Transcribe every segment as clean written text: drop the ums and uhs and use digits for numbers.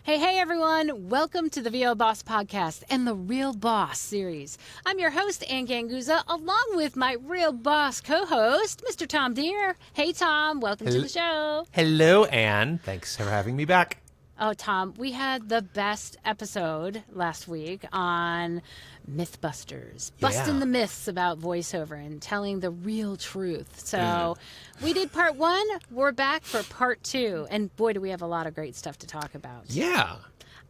Hey, everyone. Welcome to the VO Boss Podcast and the Real Boss series. I'm your host, Ann Ganguza, along with my Real Boss co-host, Mr. Tom Dheere. Hey, Tom. Welcome to the show. Hello, Ann. Thanks for having me back. Oh, Tom, we had the best episode last week on Mythbusters, busting the myths about voiceover and telling the real truth. So we did part 1. We're back for part 2. And boy, do we have a lot of great stuff to talk about. Yeah.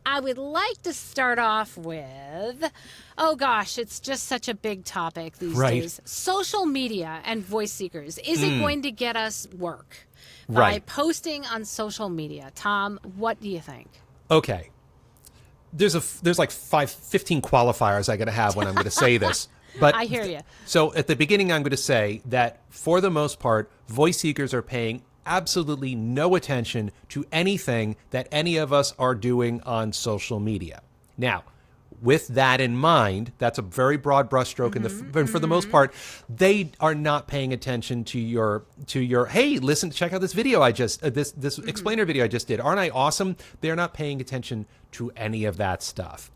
I would like to start off with, oh gosh, it's just such a big topic these days. Social media and voice seekers. Is it going to get us work? By posting on social media. Tom, what do you think? Okay. There's like 15 qualifiers I got to have when I'm going to say this. But I hear you. So at the beginning, I'm going to say that for the most part, voice seekers are paying absolutely no attention to anything that any of us are doing on social media. Now, with that in mind, that's a very broad brushstroke, and for the most part, they are not paying attention to your. Hey, listen, check out this video I just this explainer video I just did. Aren't I awesome? They're not paying attention to any of that stuff.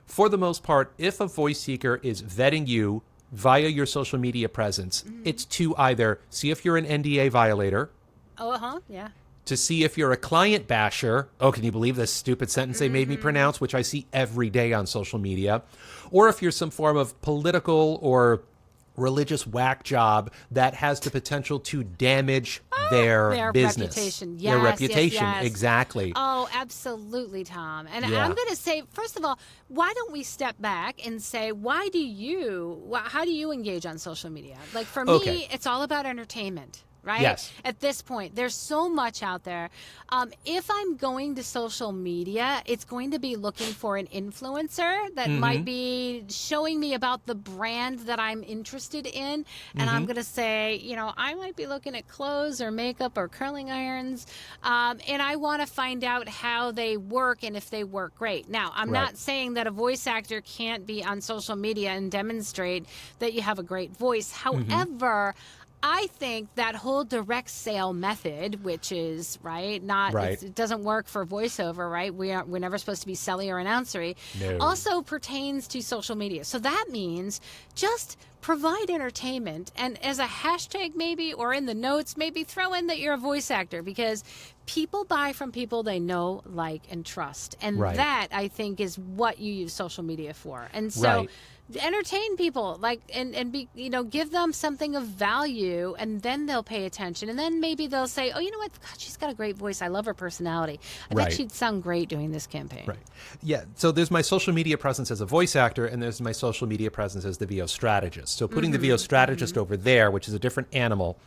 For the most part, if a voice seeker is vetting you via your social media presence, it's to either see if you're an NDA violator. Yeah. To see if you're a client basher. Oh, can you believe this stupid sentence they made me pronounce, which I see every day on social media? Or if you're some form of political or religious whack job that has the potential to damage their business. Reputation. Their reputation, yes. Exactly. Oh, absolutely, Tom. And Yeah. I'm going to say, first of all, why don't we step back and say, how do you engage on social media? Like for me, it's all about entertainment. Right? Yes. At this point, there's so much out there. If I'm going to social media, it's going to be looking for an influencer that might be showing me about the brand that I'm interested in. And I'm going to say, I might be looking at clothes or makeup or curling irons. And I want to find out how they work and if they work great. Now, I'm not saying that a voice actor can't be on social media and demonstrate that you have a great voice. However, I think that whole direct sale method, which is it doesn't work for voiceover, right? We're never supposed to be selly or announcery. No. Also pertains to social media. So that means just provide entertainment, and as a hashtag maybe, or in the notes, maybe throw in that you're a voice actor, because people buy from people they know, like, and trust. And that, I think, is what you use social media for. And so entertain people, and be, give them something of value, and then they'll pay attention, and then maybe they'll say, oh, you know what, God, she's got a great voice, I love her personality, I bet she'd sound great doing this campaign. Yeah, so there's my social media presence as a voice actor, and there's my social media presence as the VO strategist. So putting the VO strategist over there, which is a different animal,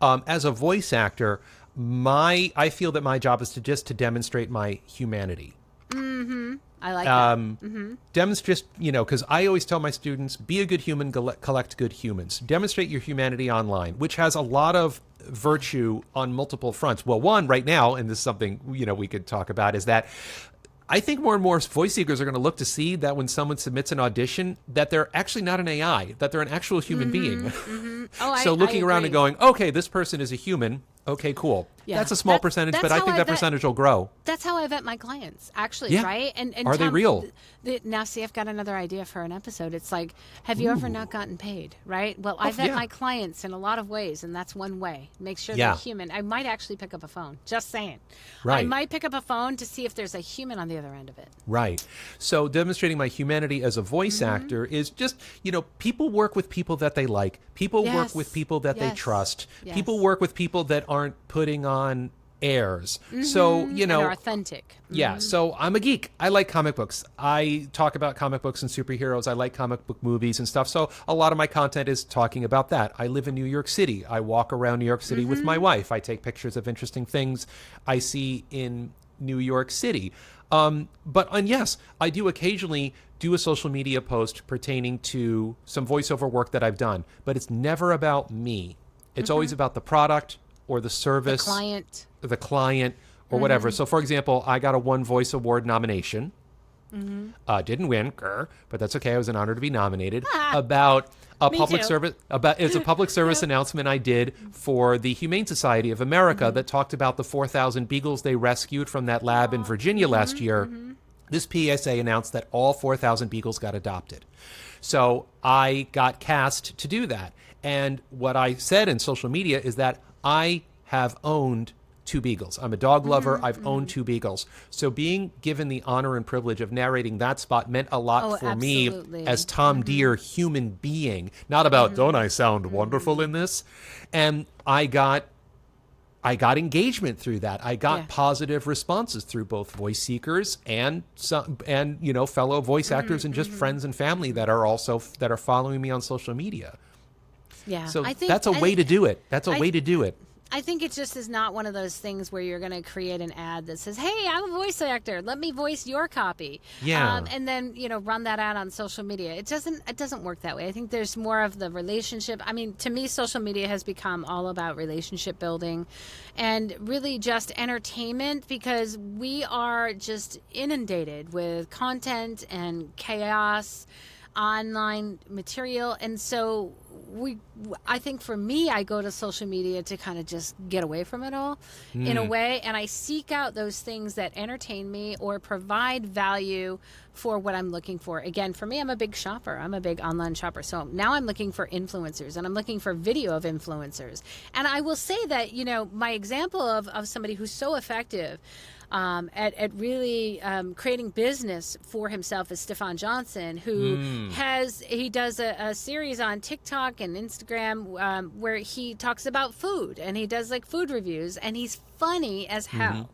as a voice actor, I feel that my job is to demonstrate my humanity. I like that. Demonstrate, because I always tell my students, be a good human, collect good humans. Demonstrate your humanity online, which has a lot of virtue on multiple fronts. Well, one right now, and this is something, we could talk about, is that I think more and more voice seekers are going to look to see that when someone submits an audition, that they're actually not an AI, that they're an actual human being. So looking around and going, okay, this person is a human. Okay, cool. Yeah. That's a small percentage, but I think that percentage will grow. That's how I vet my clients, actually, right? And are they real? Now, see, I've got another idea for an episode. It's like, have you ever not gotten paid, right? Well, I vet my clients in a lot of ways, and that's one way. Make sure they're human. I might actually pick up a phone, just saying. I might pick up a phone to see if there's a human on the other end of it. Right. So demonstrating my humanity as a voice actor is just, people work with people that they like. People work with people that they trust. People work with people that aren't putting on airs. So, and are authentic. Yeah, so I'm a geek. I like comic books. I talk about comic books and superheroes. I like comic book movies and stuff. So a lot of my content is talking about that. I live in New York City. I walk around New York City with my wife. I take pictures of interesting things I see in New York City. But yes, I do occasionally do a social media post pertaining to some voiceover work that I've done, but it's never about me. It's always about the product or the service, the client or whatever. So for example, I got a One Voice Award nomination. Didn't win, but that's okay. It was an honor to be nominated about Me public too. service it's a public service announcement I did for the Humane Society of America that talked about the 4,000 beagles they rescued from that lab in Virginia last year. This PSA announced that all 4,000 beagles got adopted. So I got cast to do that. And what I said in social media is that I have owned 2 beagles. I'm a dog lover. I've owned 2 beagles. So being given the honor and privilege of narrating that spot meant a lot for absolutely. me as Tom Dheere, human being. Not about, don't I sound wonderful in this? And I got engagement through that. I got positive responses through both voice seekers and fellow voice actors and just friends and family that are following me on social media. Yeah. So that's a way to do it. That's a way to do it. I think it just is not one of those things where you're going to create an ad that says, "Hey, I'm a voice actor. Let me voice your copy." Yeah. And then run that out on social media. It doesn't work that way. I think there's more of the relationship. I mean, to me, social media has become all about relationship building, and really just entertainment, because we are just inundated with content and chaos, online material, and so I think for me, I go to social media to kind of just get away from it all in a way, and I seek out those things that entertain me or provide value for what I'm looking for. Again, for me, I'm a big shopper. I'm a big online shopper. So now I'm looking for influencers, and I'm looking for video of influencers. And I will say that, my example of somebody who's so effective at really creating business for himself is Stefan Johnson, who he does a series on TikTok and Instagram where he talks about food, and he does like food reviews, and he's funny as hell.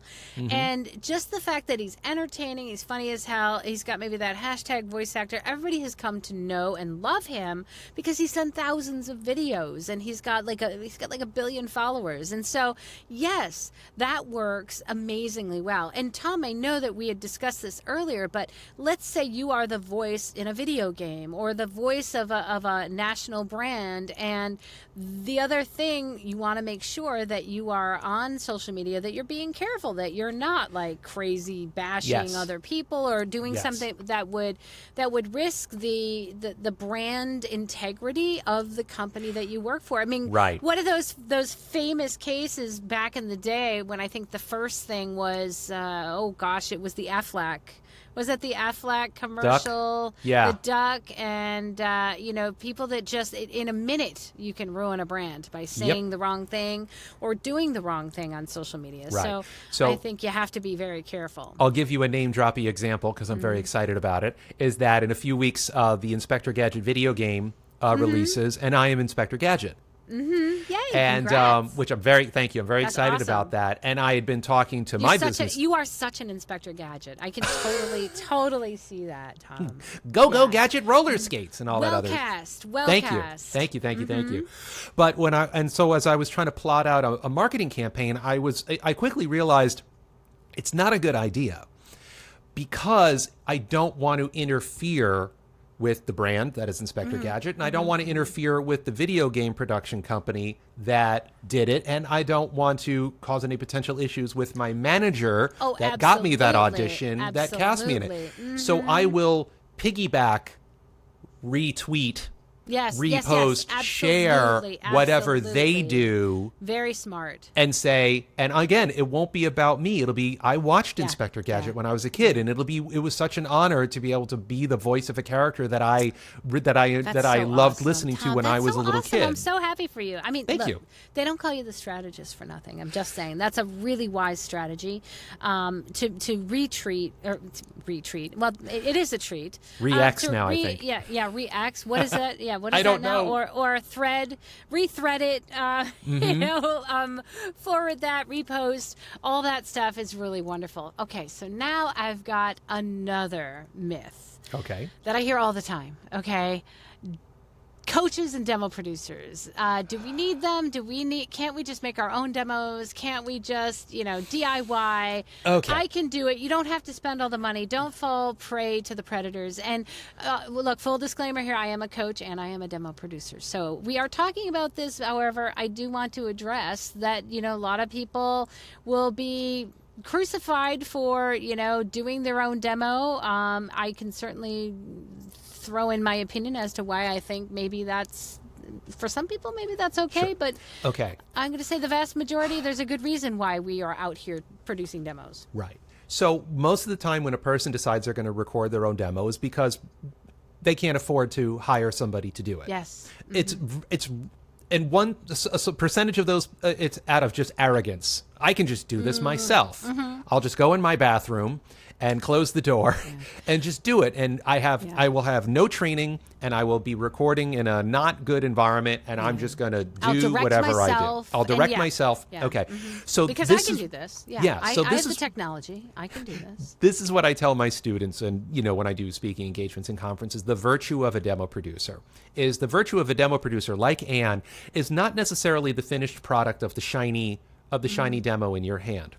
And just the fact that he's entertaining, he's funny as hell, he's got maybe that hashtag voice actor, everybody has come to know and love him because he's done thousands of videos, and he's got like a billion followers. And so yes, that works amazingly well. And Tom, I know that we had discussed this earlier, but let's say you are the voice in a video game or the voice of a national brand, and the other thing, you want to make sure that you are on social media, that you're being careful, that you're not like crazy bashing other people or doing something that would risk the brand integrity of the company that you work for. I mean, what are those famous cases back in the day when I think the first thing was it was the Aflac. Was it the Aflac commercial? Duck? Yeah. The duck, and people that just in a minute you can ruin a brand by saying the wrong thing or doing the wrong thing on social media. Right. So I think you have to be very careful. I'll give you a name-droppy example because I'm very excited about it. Is that in a few weeks the Inspector Gadget video game releases, and I am Inspector Gadget. Yay, and which I'm very That's excited awesome. about that. And I had been talking to my business. You are such an Inspector Gadget. I can totally see that, Tom. Go Gadget roller skates and all that other. Well Thank cast. you. Thank you. But as I was trying to plot out a marketing campaign, I quickly realized it's not a good idea because I don't want to interfere with the brand that is Inspector Gadget, and I don't want to interfere with the video game production company that did it, and I don't want to cause any potential issues with my manager that got me that audition, that cast me in it. So I will piggyback, retweet, repost, share whatever they do. Very smart. And say, and again, it won't be about me. It'll be, I watched Inspector Gadget when I was a kid, and it was such an honor to be able to be the voice of a character that I loved listening to when I was a little kid. I'm so happy for you. I mean, Thank you. They don't call you the strategist for nothing. I'm just saying that's a really wise strategy to retreat. Well, it is a treat. Re-X now, I think. Yeah, Re-X. What is that? Yeah, what is I don't that now? know. Or rethread it. Forward that, repost. All that stuff is really wonderful. Okay, so now I've got another myth. Okay. That I hear all the time. Okay. Coaches and demo producers. Do we need them? Can't we just make our own demos? Can't we just, DIY? Okay. I can do it. You don't have to spend all the money. Don't fall prey to the predators. And look, full disclaimer here, I am a coach and I am a demo producer. So we are talking about this. However, I do want to address that, a lot of people will be crucified for, doing their own demo. I can certainly throw in my opinion as to why I think maybe that's, for some people, maybe that's okay. Sure. But Okay. I'm going to say the vast majority, there's a good reason why we are out here producing demos. Right. So most of the time when a person decides they're going to record their own demo is because they can't afford to hire somebody to do it. Yes. It's and a percentage of those, it's out of just arrogance. I can just do this myself. I'll just go in my bathroom and close the door and just do it. And I will have no training, and I will be recording in a not good environment, and I'm just going to do whatever I do. I'll direct myself. Yeah. Okay. So because I can do this. Yeah. So I this have is the technology. I can do this. This is what I tell my students, and when I do speaking engagements and conferences, the virtue of a demo producer like Ann is not necessarily the finished product of the shiny demo in your hand.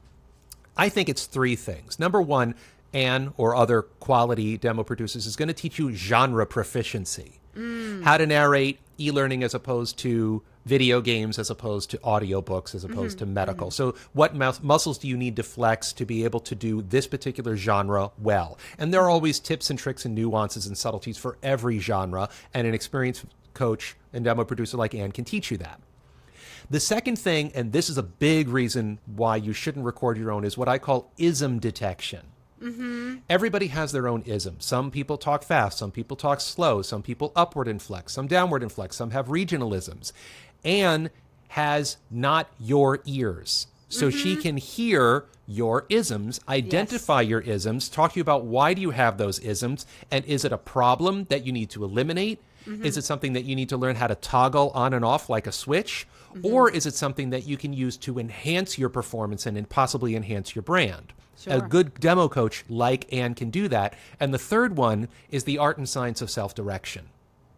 I think it's three things. Number one, Ann or other quality demo producers is going to teach you genre proficiency, how to narrate e-learning as opposed to video games, as opposed to audiobooks, as opposed to medical. So what muscles do you need to flex to be able to do this particular genre well? And there are always tips and tricks and nuances and subtleties for every genre, and an experienced coach and demo producer like Ann can teach you that. The second thing, and this is a big reason why you shouldn't record your own, is what I call ism detection. Everybody has their own ism. Some people talk fast, some people talk slow, some people upward inflect, some downward inflect, some have regionalisms. Ann has not your ears. So she can hear your isms, identify your isms, talk to you about why do you have those isms, and is it a problem that you need to eliminate? Is it something that you need to learn how to toggle on and off like a switch? Or is it something that you can use to enhance your performance and possibly enhance your brand? Sure. A good demo coach like Ann can do that. And the third one is the art and science of self-direction.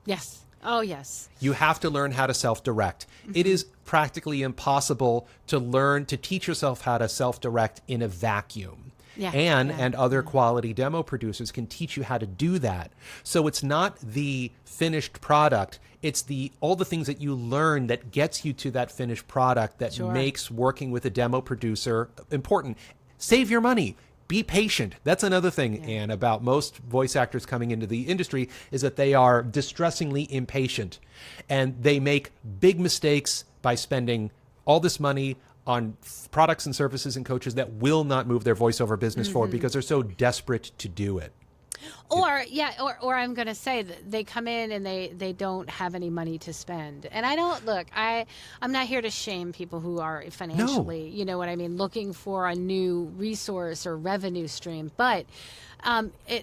Yes. Oh, yes. You have to learn how to self-direct. It is practically impossible to teach yourself how to self-direct in a vacuum. Ann and other quality demo producers can teach you how to do that. So it's not the finished product. It's all the things that you learn that gets you to that finished product that makes working with a demo producer important. Save your money. Be patient. That's another thing, Ann, about most voice actors coming into the industry is that they are distressingly impatient. And they make big mistakes by spending all this money on products and services and coaches that will not move their voiceover business forward because they're so desperate to do it. Or I'm going to say that they come in and they don't have any money to spend. And I don't I'm not here to shame people who are financially, you know what I mean, looking for a new resource or revenue stream. But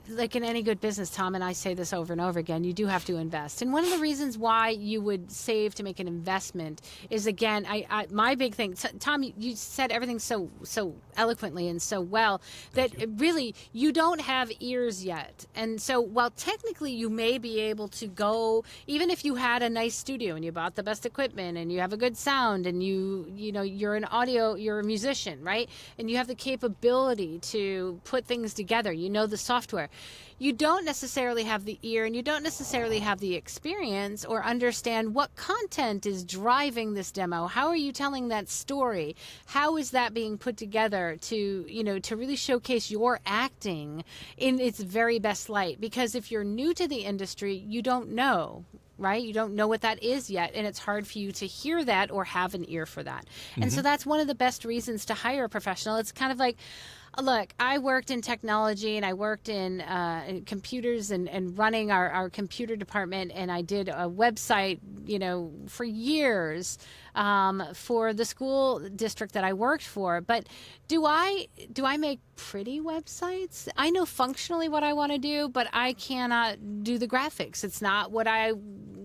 like in any good business, Tom, and I say this over and over again, you do have to invest. And one of the reasons why you would save to make an investment is, again, my big thing, Tom, you said everything so eloquently and so well that really you don't have ears yet. And so while technically you may be able to go, even if you had a nice studio and you bought the best equipment and you have a good sound and you're you're a musician, right? And you have the capability to put things together, the software, you don't necessarily have the ear and you don't necessarily have the experience or understand what content is driving this demo. How are you telling that story? How is that being put together to really showcase your acting in its very best light? Because if you're new to the industry, you don't know, right? You don't know what that is yet, and it's hard for you to hear that or have an ear for that. And so that's one of the best reasons to hire a professional. It's kind of like, look, I worked in technology and I worked in computers and running our computer department, and I did a website, for years for the school district that I worked for. But do I make pretty websites? I know functionally what I want to do, but I cannot do the graphics. It's not what I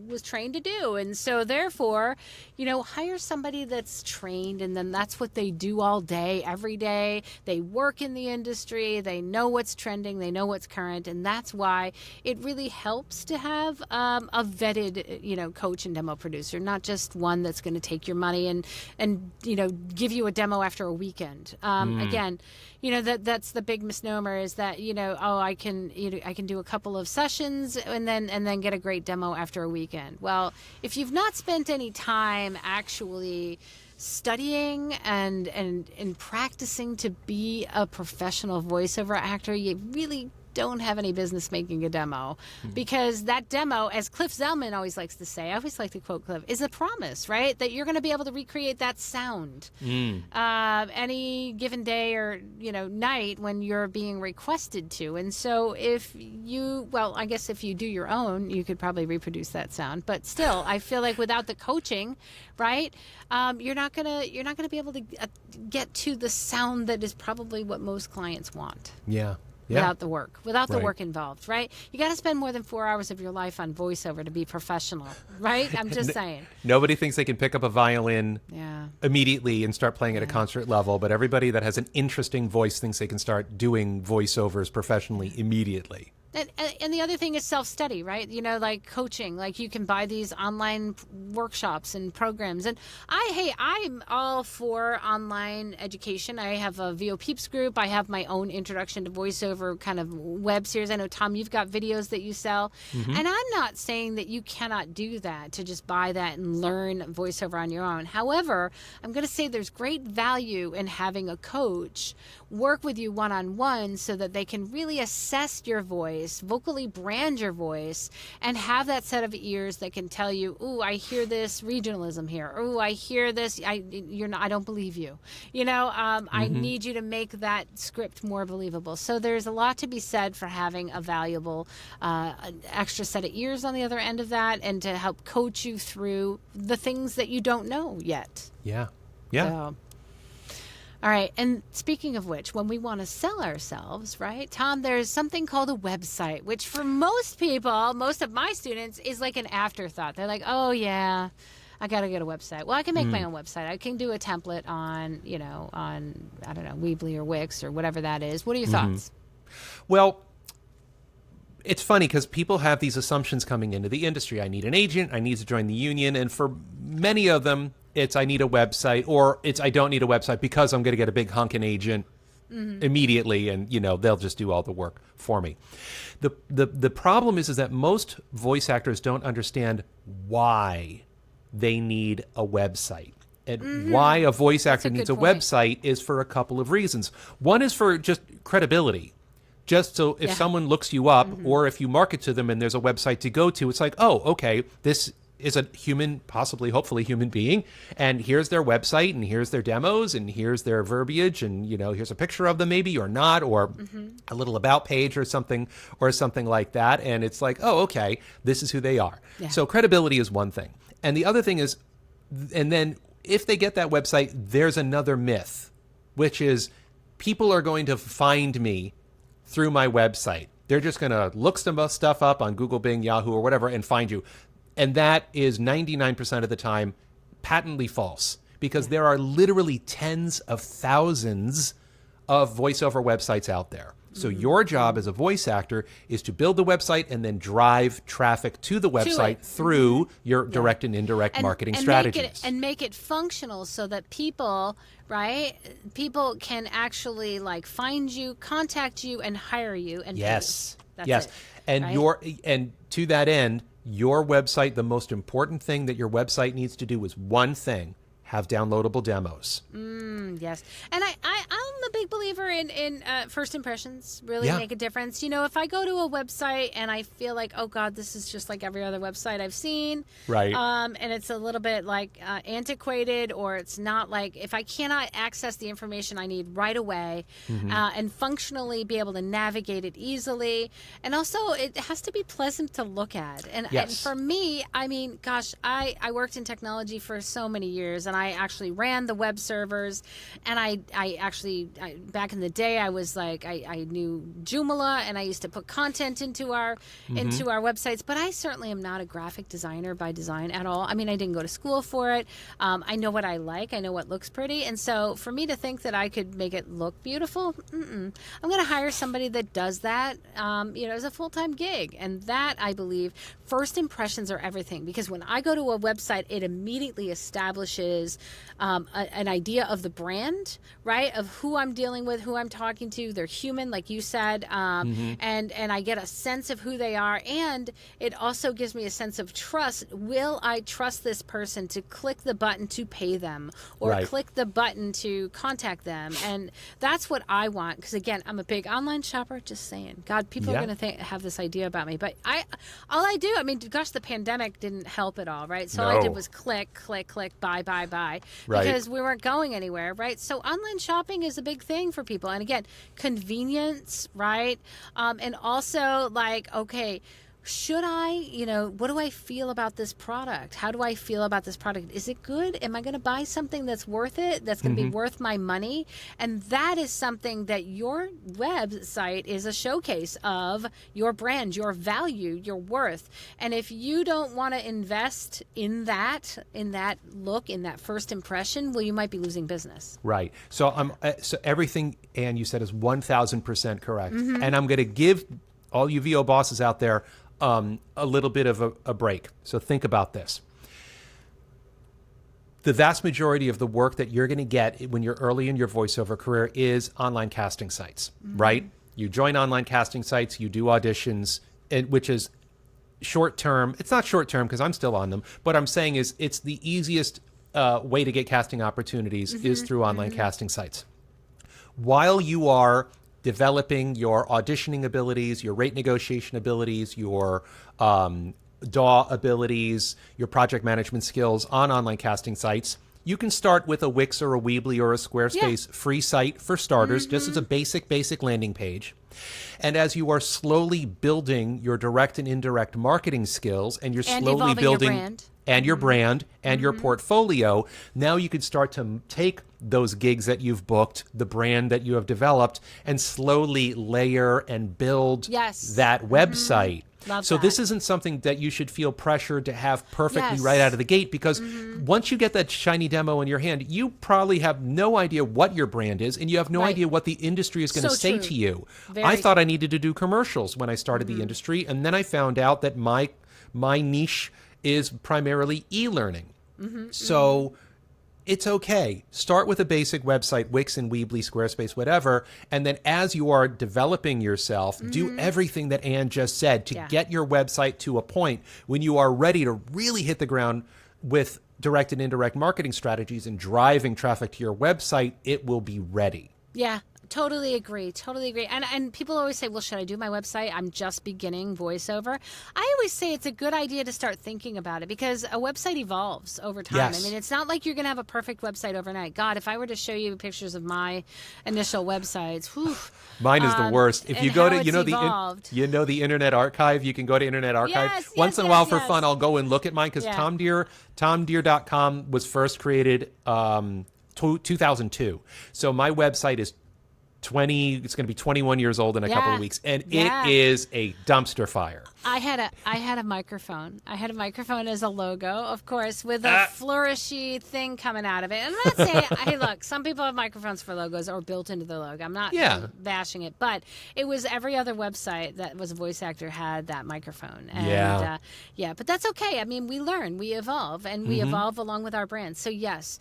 was trained to do. And so therefore, hire somebody that's trained, and then that's what they do all day, every day. They work in the industry. They know what's trending. They know what's current. And that's why it really helps to have a vetted, coach and demo producer, not just one that's going to take your money and give you a demo after a weekend. Again, that's the big misnomer is that, I can do a couple of sessions and then get a great demo after a weekend. Well, if you've not spent any time actually studying and practicing to be a professional voiceover actor, you really don't have any business making a demo, because that demo, as Cliff Zellman always likes to say, I always like to quote Cliff, is a promise, right? That you're going to be able to recreate that sound any given day or, night when you're being requested to. And so if you, I guess if you do your own, you could probably reproduce that sound. But still, I feel like without the coaching, right, you're not gonna be able to get to the sound that is probably what most clients want. Yeah. Without the work, Right. work involved, right? You got to spend more than 4 hours of your life on voiceover to be professional, right? I'm just saying. Nobody thinks they can pick up a violin immediately and start playing at a concert level, but everybody that has an interesting voice thinks they can start doing voiceovers professionally immediately. And the other thing is self-study, right? Like coaching, like you can buy these online workshops and programs. And I'm all for online education. I have a VO Peeps group. I have my own introduction to voiceover kind of web series. I know, Tom, you've got videos that you sell. And I'm not saying that you cannot do that, to just buy that and learn voiceover on your own. However, I'm going to say there's great value in having a coach work with you one-on-one so that they can really assess your voice, vocally brand your voice, and have that set of ears that can tell you, ooh, I hear this regionalism here. Ooh, I hear this. I don't believe you. I need you to make that script more believable. So there's a lot to be said for having a valuable extra set of ears on the other end of that, and to help coach you through the things that you don't know yet. Yeah. So, all right. And speaking of which, when we want to sell ourselves, right, Tom, there's something called a website, which for most people, most of my students, is like an afterthought. They're like, oh, yeah, I got to get a website. Well, I can make my own website. I can do a template on, I don't know, Weebly or Wix or whatever that is. What are your thoughts? Well, it's funny because people have these assumptions coming into the industry. I need an agent. I need to join the union. And for many of them, it's I need a website, or it's I don't need a website because I'm going to get a big honking agent immediately, and they'll just do all the work for me. The problem is that most voice actors don't understand why they need a website. And why a voice actor needs a website is for a couple of reasons. One is for just credibility. Just so if someone looks you up, or if you market to them and there's a website to go to, it's like, oh, okay, this is a human, possibly, hopefully human being, and here's their website, and here's their demos, and here's their verbiage, and here's a picture of them maybe, or not, or a little about page or something like that, and it's like, oh, okay, this is who they are. Yeah. So credibility is one thing. And the other thing is, and then if they get that website, there's another myth, which is people are going to find me through my website. They're just going to look some stuff up on Google, Bing, Yahoo, or whatever and find you. And that is 99% of the time patently false, because there are literally tens of thousands of voiceover websites out there. So your job as a voice actor is to build the website and then drive traffic to the website through your direct and indirect marketing strategies. Make it functional so that people, right? People can actually find you, contact you, and hire you. And yes, That's yes, it, and right? and to that end, your website, the most important thing that your website needs to do is one thing: have downloadable demos. Yes. And I'm a big believer in first impressions really make a difference. If I go to a website and I feel like, oh God, this is just like every other website I've seen. Right. And it's a little bit antiquated, or it's not if I cannot access the information I need right away and functionally be able to navigate it easily. And also it has to be pleasant to look at. And for me, I mean, gosh, I worked in technology for so many years, and I actually ran the web servers, and I back in the day I was I knew Joomla, and I used to put content into our websites, but I certainly am not a graphic designer by design at all. I mean, I didn't go to school for it. I know what I like, I know what looks pretty, and so for me to think that I could make it look beautiful, I'm going to hire somebody that does that as a full-time gig. And that, I believe, first impressions are everything, because when I go to a website, it immediately establishes an idea of the brand, right, of who I'm I'm dealing with, who I'm talking to. They're human, like you said, and I get a sense of who they are, and it also gives me a sense of trust. Will I trust this person to click the button to pay them, or Right. click the button to contact them? And that's what I want, because again, I'm a big online shopper. Just saying, God, people are going to have this idea about me, but all I do, I mean, gosh, the pandemic didn't help at all, right? So all I did was click, buy, Right. because we weren't going anywhere, right? So online shopping is a big thing for people. And again, convenience, right? And also like, okay, should I, what do I feel about this product? How do I feel about this product? Is it good? Am I going to buy something that's worth it? That's going to be worth my money? And that is something that your website is a showcase of your brand, your value, your worth. And if you don't want to invest in that look, in that first impression, well, you might be losing business. Right. So so everything Ann you said is 1,000% correct. And I'm going to give all you VO bosses out there a little bit of a break. So think about this. The vast majority of the work that you're going to get when you're early in your voiceover career is online casting sites, right? You join online casting sites, you do auditions, which is short term. It's not short term because I'm still on them. But I'm saying is it's the easiest way to get casting opportunities is through online casting sites. While you are developing your auditioning abilities, your rate negotiation abilities, your DAW abilities, your project management skills on online casting sites, you can start with a Wix or a Weebly or a Squarespace free site for starters, just as a basic landing page. And as you are slowly building your direct and indirect marketing skills, and you're slowly building your brand. And your brand and your portfolio, now you can start to take those gigs that you've booked, the brand that you have developed, and slowly layer and build that website. So this isn't something that you should feel pressured to have perfectly right out of the gate, because once you get that shiny demo in your hand, you probably have no idea what your brand is, and you have no idea what the industry is going to say to you. I thought I needed to do commercials when I started the industry, and then I found out that my niche is primarily e-learning. So it's okay. Start with a basic website, Wix and Weebly, Squarespace, whatever. And then as you are developing yourself, do everything that Ann just said to get your website to a point when you are ready to really hit the ground with direct and indirect marketing strategies and driving traffic to your website. It will be ready. Yeah. Totally agree. And people always say, well, should I do my website? I'm just beginning voiceover. I always say it's a good idea to start thinking about it, because a website evolves over time. Yes. I mean, it's not like you're going to have a perfect website overnight. God, if I were to show you pictures of my initial websites, whew, mine is the worst. If you go to, the Internet Archive, you can go to Internet Archive. Once in a while for fun, I'll go and look at mine, because TomDheere.com was first created 2002. So my website is it's going to be 21 years old in a couple of weeks, and it is a dumpster fire. I had a microphone. I had a microphone as a logo, of course, with a flourishy thing coming out of it. And I'm not saying, hey, look, some people have microphones for logos or built into the logo. I'm not bashing it, but it was every other website that was a voice actor had that microphone. And, but that's okay. I mean, we learn, we evolve, and we evolve along with our brand. So yes,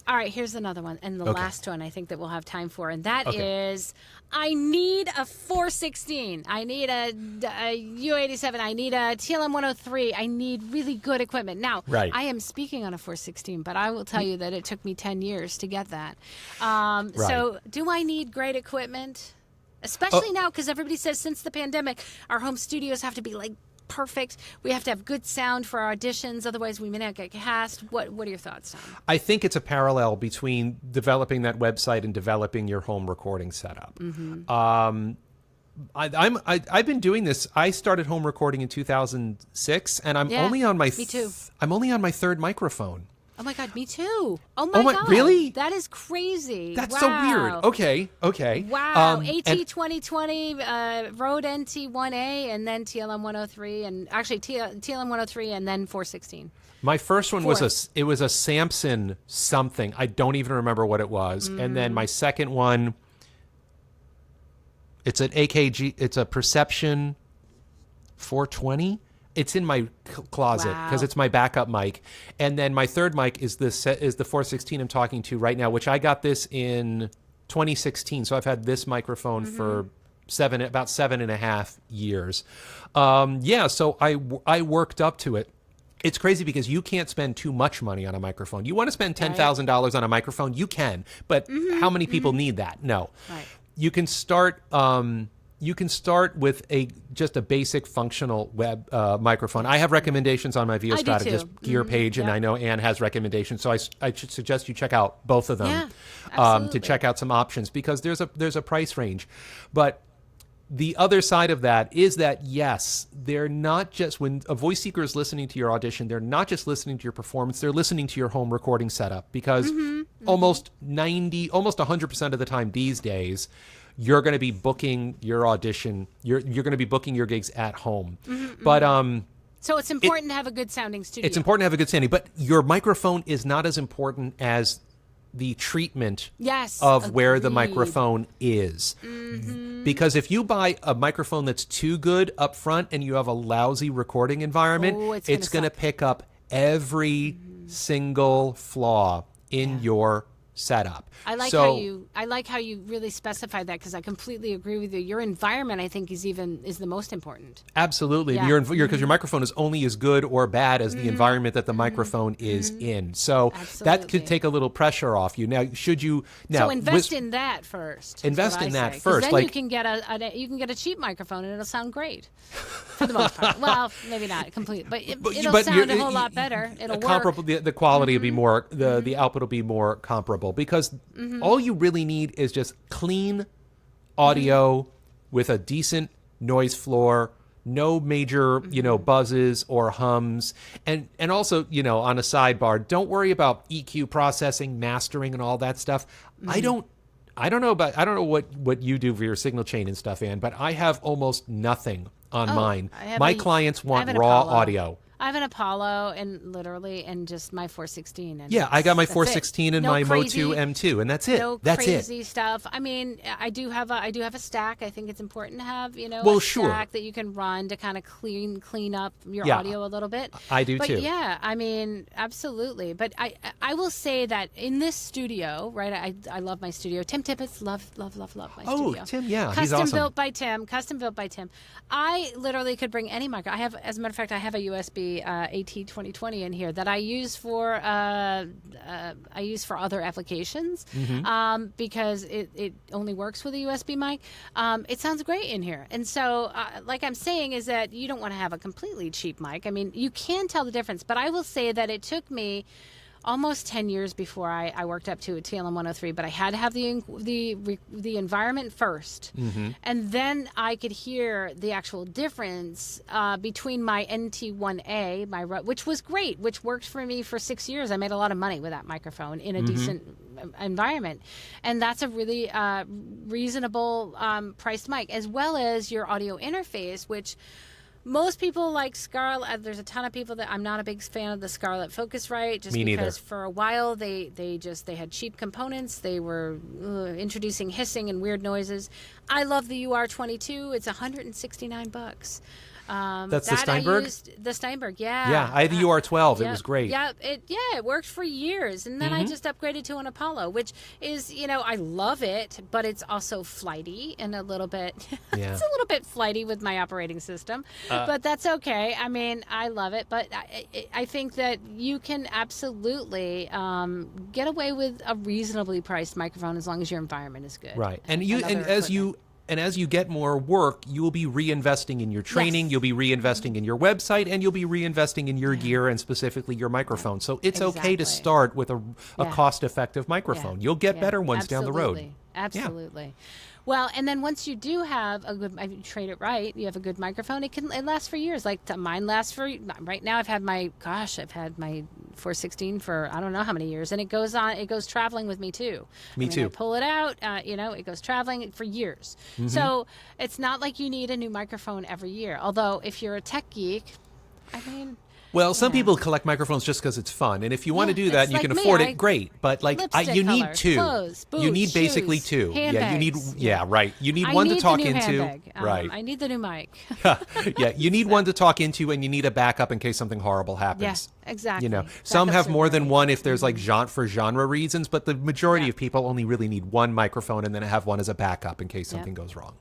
all right, here's another one, and the last one I think that we'll have time for, and that is, I need a 416. I need a U87. I need a TLM 103. I need really good equipment. Now, I am speaking on a 416, but I will tell you that it took me 10 years to get that. So do I need great equipment? Especially now, because everybody says since the pandemic, our home studios have to be like perfect. We have to have good sound for our auditions, otherwise we may not get cast. What are your thoughts, Tom? I think it's a parallel between developing that website and developing your home recording setup. I've been doing this. I started home recording in 2006, and I'm only on my I'm only on my third microphone. Oh my God, me too. Oh my God. Really? That is crazy. That's so weird. Okay. Wow. AT 2020, Rode NT 1A, and then TLM 103, and actually TLM 103, and then 416. My first one was a Samson something. I don't even remember what it was. And then my second one, it's an AKG, it's a Perception 420. It's in my closet because it's my backup mic. And then my third mic is the 416 I'm talking to right now, which I got this in 2016. So I've had this microphone for about 7.5 years. So I worked up to it. It's crazy because you can't spend too much money on a microphone. You want to spend $10,000 on a microphone, you can, but how many people need that? No. Right. You can start. You can start with just a basic functional web microphone. I have recommendations on my VO Strategist gear page, and I know Ann has recommendations. So I should suggest you check out both of them to check out some options, because there's a price range. But the other side of that is that, yes, they're not just, when a voice seeker is listening to your audition, they're not just listening to your performance, they're listening to your home recording setup, because almost 100% of the time these days, you're going to be booking your audition. You're going to be booking your gigs at home. But so it's important to have a good sounding studio. It's important to have a good sounding, but your microphone is not as important as the treatment of where the microphone is. Because if you buy a microphone that's too good up front and you have a lousy recording environment, it's going to pick up every single flaw in your setup. I like how you really specified that, because I completely agree with you. Your environment, I think, is the most important. Absolutely. Because your microphone is only as good or bad as the environment that the microphone is in. So that could take a little pressure off you. Now, so invest in that first. Invest in that first. Then you can get a cheap microphone and it'll sound great. For the most part. Well, maybe not complete, but it'll sound a whole lot better. It'll work. The quality will be more, the output will be more comparable, because all you really need is just clean audio with a decent noise floor, no major, buzzes or hums. And also, on a sidebar, don't worry about EQ processing, mastering, and all that stuff. I don't know what you do for your signal chain and stuff, Ann, but I have almost nothing on mine. My clients want raw audio. I have an Apollo and just my 416. And I got my 416 and my Mo2 M2, and that's it. That's crazy stuff. I mean, I do have a stack. I think it's important to have, a stack that you can run to kind of clean up your audio a little bit. I do too. Yeah, I mean, absolutely. But I will say that in this studio, right? I love my studio. Tim Tippett's love my studio. Oh, Tim, he's awesome. Custom built by Tim. I literally could bring any micro. As a matter of fact, I have a USB AT2020 in here that I use for other applications because it only works with a USB mic. It sounds great in here, and so like I'm saying is that you don't want to have a completely cheap mic. I mean, you can tell the difference, but I will say that it took me almost 10 years before I worked up to a TLM 103, but I had to have the environment first, and then I could hear the actual difference between my NT1A, which was great, which worked for me for 6 years. I made a lot of money with that microphone in a decent environment, and that's a really reasonable priced mic, as well as your audio interface, which most people like Scarlett. There's a ton of people that I'm not a big fan of the Scarlett Focusrite, just because for a while they had cheap components. They were introducing hissing and weird noises. I love the UR22. It's $169. That's the Steinberg? The Steinberg, yeah. Yeah, I had the UR12. It was great. Yeah, it worked for years. And then I just upgraded to an Apollo, which is, I love it, but it's also flighty and a little bit, it's a little bit flighty with my operating system. But that's okay. I mean, I love it. But I think that you can absolutely get away with a reasonably priced microphone as long as your environment is good. Right. And as you get more work, you'll be reinvesting in your training, you'll be reinvesting in your website, and you'll be reinvesting in your gear and specifically your microphone. So it's okay to start with a cost-effective microphone. You'll get better ones down the road. Absolutely. Yeah. Well, and then once you do have a good, if you trade it right, you have a good microphone, it lasts for years. Like mine lasts for, right now I've had my 416 for I don't know how many years, and it goes traveling with me too. Me too. I pull it out, it goes traveling for years. So it's not like you need a new microphone every year. Although if you're a tech geek, I mean, Well, some people collect microphones just because it's fun, and if you want to do that and you like can me, afford it, great. But like, lipstick you need color, two. clothes, boots, you need basically shoes, two. Yeah, you need. handbags. Yeah, right. You need I one need to talk the new into. handbag. Right. I need the new mic. Yeah, you need one to talk into, and you need a backup in case something horrible happens. Yes, exactly. You know, some Backups have are more than great. one if there's like genre reasons, but the majority of people only really need one microphone and then have one as a backup in case something goes wrong.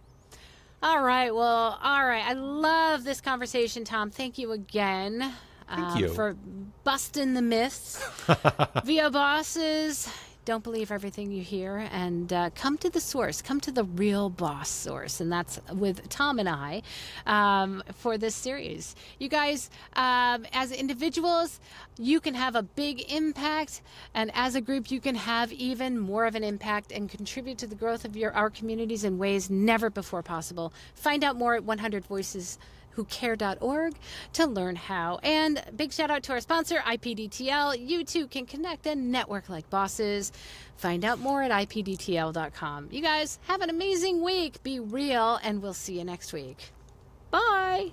All right. Well, all right. I love this conversation, Tom. Thank you again. Thank you. For busting the myths. VO bosses, don't believe everything you hear, and come to the source. Come to the real boss source, and that's with Tom and I for this series. You guys, as individuals, you can have a big impact, and as a group, you can have even more of an impact and contribute to the growth of our communities in ways never before possible. Find out more at 100voiceswhocare.org to learn how. And big shout out to our sponsor, IPDTL. You too can connect and network like bosses. Find out more at IPDTL.com. You guys have an amazing week. Be real, and we'll see you next week. Bye.